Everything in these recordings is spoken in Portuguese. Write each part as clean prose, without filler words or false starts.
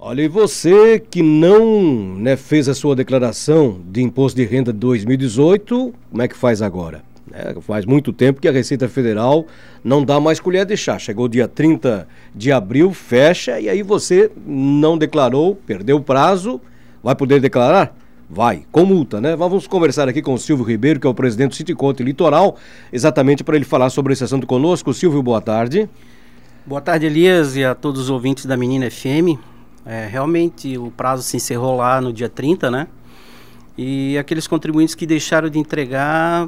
Olha, e você que não, né, fez a sua declaração de imposto de renda de 2018, como é que faz agora? Faz muito tempo que a Receita Federal não dá mais colher de chá. Chegou dia 30 de abril, fecha, e aí você não declarou, perdeu o prazo, vai poder declarar? Vai, com multa, né? Vamos conversar aqui com o Silvio Ribeiro, que é o presidente do Sindicato Litoral, exatamente para ele falar sobre esse assunto conosco. Silvio, boa tarde. Boa tarde, Elias, e a todos os ouvintes da Menina FM. Realmente o prazo se encerrou lá no dia 30, né? E aqueles contribuintes que deixaram de entregar,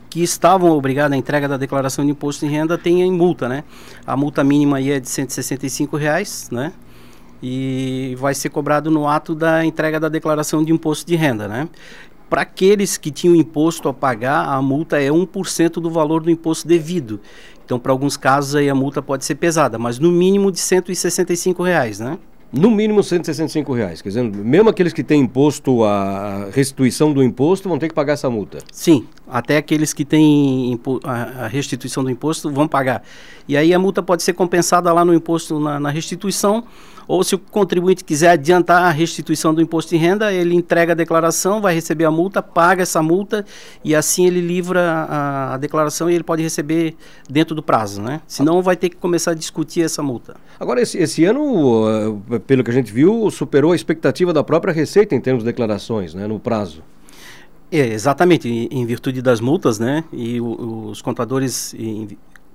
que estavam obrigados à entrega da declaração de imposto de renda, têm multa, né? A multa mínima aí é de R$165, né? E vai ser cobrado no ato da entrega da declaração de imposto de renda, né? Para aqueles que tinham imposto a pagar, a multa é 1% do valor do imposto devido. Então, para alguns casos, aí a multa pode ser pesada, mas no mínimo de R$165, né? No mínimo R$165, quer dizer, mesmo aqueles que têm imposto, a restituição do imposto, vão ter que pagar essa multa? Sim, até aqueles que têm a restituição do imposto vão pagar. E aí a multa pode ser compensada lá no imposto, na restituição, ou se o contribuinte quiser adiantar a restituição do imposto de renda, ele entrega a declaração, vai receber a multa, paga essa multa e assim ele livra a declaração e ele pode receber dentro do prazo, né? Senão vai ter que começar a discutir essa multa. Agora, esse ano, pelo que a gente viu, superou a expectativa da própria Receita em termos de declarações, né, no prazo. Exatamente, em virtude das multas, né? E os contadores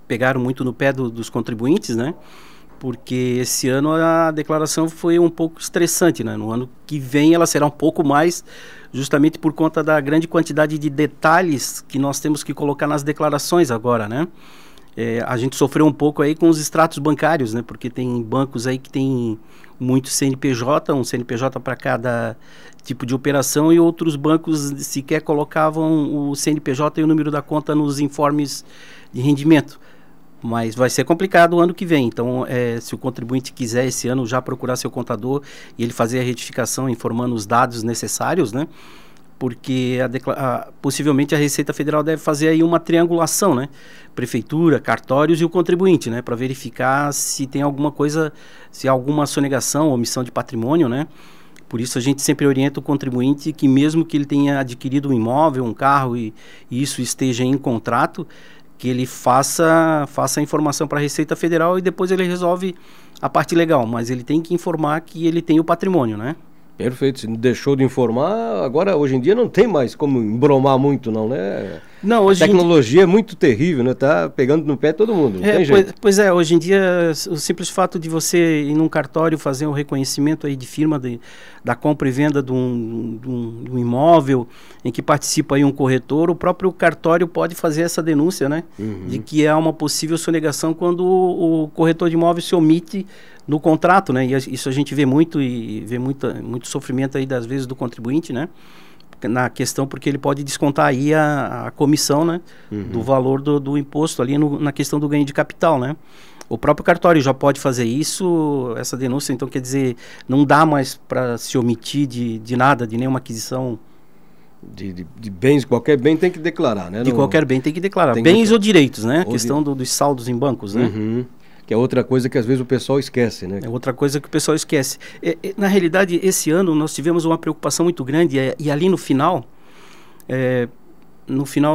pegaram muito no pé dos contribuintes, né? Porque esse ano a declaração foi um pouco estressante, né? No ano que vem ela será um pouco mais, justamente por conta da grande quantidade de detalhes que nós temos que colocar nas declarações agora, né? A gente sofreu um pouco aí com os extratos bancários, né? Porque tem bancos aí que tem muito CNPJ, um CNPJ para cada tipo de operação, e outros bancos sequer colocavam o CNPJ e o número da conta nos informes de rendimento. Mas vai ser complicado o ano que vem. Então, se o contribuinte quiser esse ano já procurar seu contador e ele fazer a retificação informando os dados necessários, né? Porque possivelmente a Receita Federal deve fazer aí uma triangulação, né? Prefeitura, cartórios e o contribuinte, né? Para verificar se tem alguma coisa, se há alguma sonegação, omissão de patrimônio, né? Por isso a gente sempre orienta o contribuinte que mesmo que ele tenha adquirido um imóvel, um carro e isso esteja em contrato, que ele faça a informação para a Receita Federal e depois ele resolve a parte legal, mas ele tem que informar que ele tem o patrimônio, né? Perfeito, se deixou de informar, agora hoje em dia não tem mais como embromar muito não, né? Não, hoje a tecnologia é muito terrível, né? Tá pegando no pé todo mundo, não tem jeito. Pois é, hoje em dia o simples fato de você ir num cartório fazer um reconhecimento aí de firma da compra e venda de um imóvel em que participa aí um corretor, o próprio cartório pode fazer essa denúncia, né? De que há uma possível sonegação quando o corretor de imóvel se omite no contrato, né? E isso a gente vê muito e vê muito sofrimento aí das vezes do contribuinte, né? Na questão, porque ele pode descontar aí a comissão, né? Do valor do imposto ali na questão do ganho de capital, né? O próprio cartório já pode fazer isso, essa denúncia, então quer dizer, não dá mais para se omitir de nada, de nenhuma aquisição. De bens, qualquer bem tem que declarar, né? Qualquer bem tem que declarar, bens ou direitos, né? A questão dos saldos em bancos, né? Que é outra coisa que às vezes o pessoal esquece, né? É outra coisa que o pessoal esquece. Na realidade, esse ano nós tivemos uma preocupação muito grande e ali no final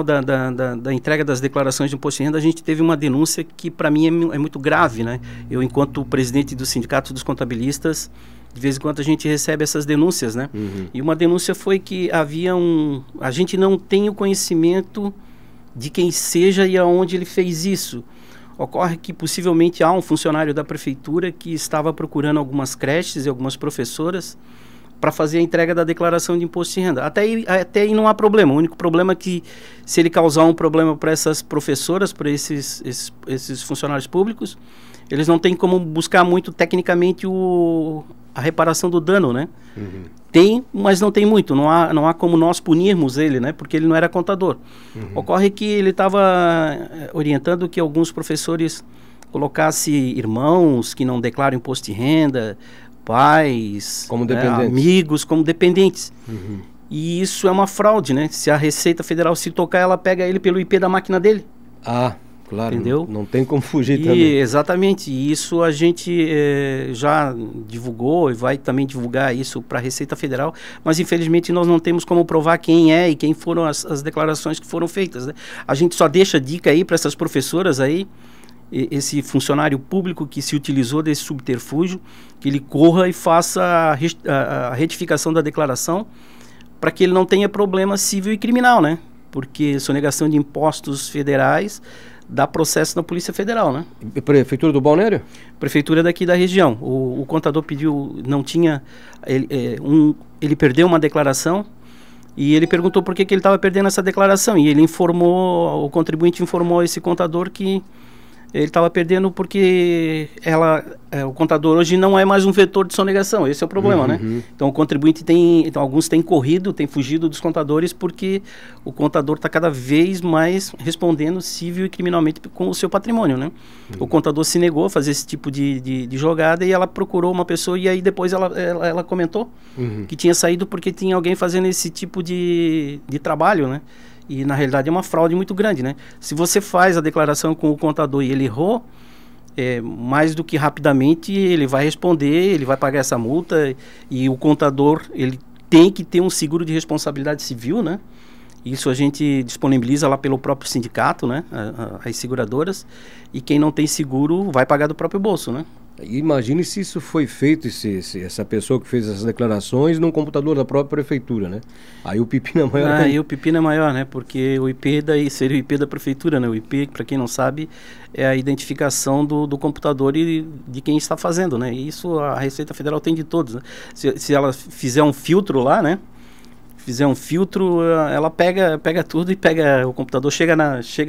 da entrega das declarações de imposto de renda, a gente teve uma denúncia que para mim é muito grave, né? Eu, enquanto presidente do Sindicato dos Contabilistas, de vez em quando a gente recebe essas denúncias, né? E uma denúncia foi que a gente não tem o conhecimento de quem seja e aonde ele fez isso. Ocorre que possivelmente há um funcionário da prefeitura que estava procurando algumas creches e algumas professoras para fazer a entrega da declaração de imposto de renda. Até aí não há problema. O único problema é que se ele causar um problema para essas professoras, para esses funcionários públicos, eles não têm como buscar muito tecnicamente a reparação do dano, né? Tem, mas não tem muito. Não há como nós punirmos ele, né? Porque ele não era contador. Ocorre que ele estava orientando que alguns professores colocassem irmãos que não declaram imposto de renda, pais, como dependentes, amigos como dependentes. E isso é uma fraude, né? Se a Receita Federal se tocar, ela pega ele pelo IP da máquina dele. Ah, Claro, entendeu? Não tem como fugir também. Exatamente, e isso a gente já divulgou e vai também divulgar isso para a Receita Federal, mas infelizmente nós não temos como provar quem é e quem foram as declarações que foram feitas, né? A gente só deixa dica aí para essas professoras aí, esse funcionário público que se utilizou desse subterfúgio, que ele corra e faça a retificação da declaração para que ele não tenha problema civil e criminal, né? Porque sonegação de impostos federais dá processo na Polícia Federal, né? Prefeitura do Balneário? Prefeitura daqui da região. O contador pediu, não tinha, ele perdeu uma declaração e ele perguntou por que ele estava perdendo essa declaração. E ele informou, o contribuinte informou esse contador que ele estava perdendo porque o contador hoje não é mais um vetor de sonegação, esse é o problema, né? Então o contribuinte alguns têm corrido, têm fugido dos contadores porque o contador está cada vez mais respondendo civil e criminalmente com o seu patrimônio, né? O contador se negou a fazer esse tipo de jogada e ela procurou uma pessoa e aí depois ela comentou que tinha saído porque tinha alguém fazendo esse tipo de trabalho, né? E na realidade é uma fraude muito grande, né? Se você faz a declaração com o contador e ele errou, mais do que rapidamente ele vai responder, ele vai pagar essa multa e o contador ele tem que ter um seguro de responsabilidade civil, né? Isso a gente disponibiliza lá pelo próprio sindicato, né? As seguradoras, e quem não tem seguro vai pagar do próprio bolso, né? Imagine se isso foi feito, essa pessoa que fez essas declarações num computador da própria prefeitura, né? Aí o pepino é maior. Aí o pepino é maior, né? Porque o IP daí seria o IP da prefeitura, né? O IP, para quem não sabe, é a identificação do computador e de quem está fazendo, né? E isso a Receita Federal tem de todos, né? Se ela fizer um filtro lá, né? Fizer um filtro, ela pega tudo e pega o computador, chega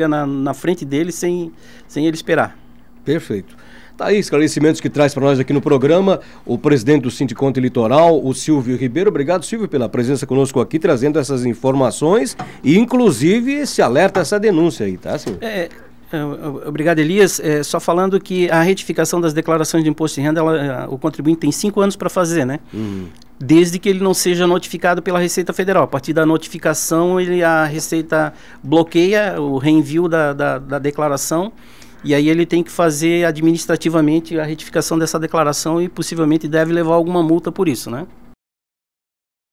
na frente dele sem ele esperar. Perfeito. Tá aí, esclarecimentos que traz para nós aqui no programa o presidente do Sindiconte Litoral, o Silvio Ribeiro. Obrigado, Silvio, pela presença conosco aqui, trazendo essas informações e, inclusive, esse alerta, essa denúncia aí, tá, Silvio? Obrigado, Elias. Só falando que a retificação das declarações de imposto de renda, o contribuinte tem 5 anos para fazer, né? Desde que ele não seja notificado pela Receita Federal. A partir da notificação, a Receita bloqueia o reenvio da declaração. E aí ele tem que fazer administrativamente a retificação dessa declaração e possivelmente deve levar alguma multa por isso, né?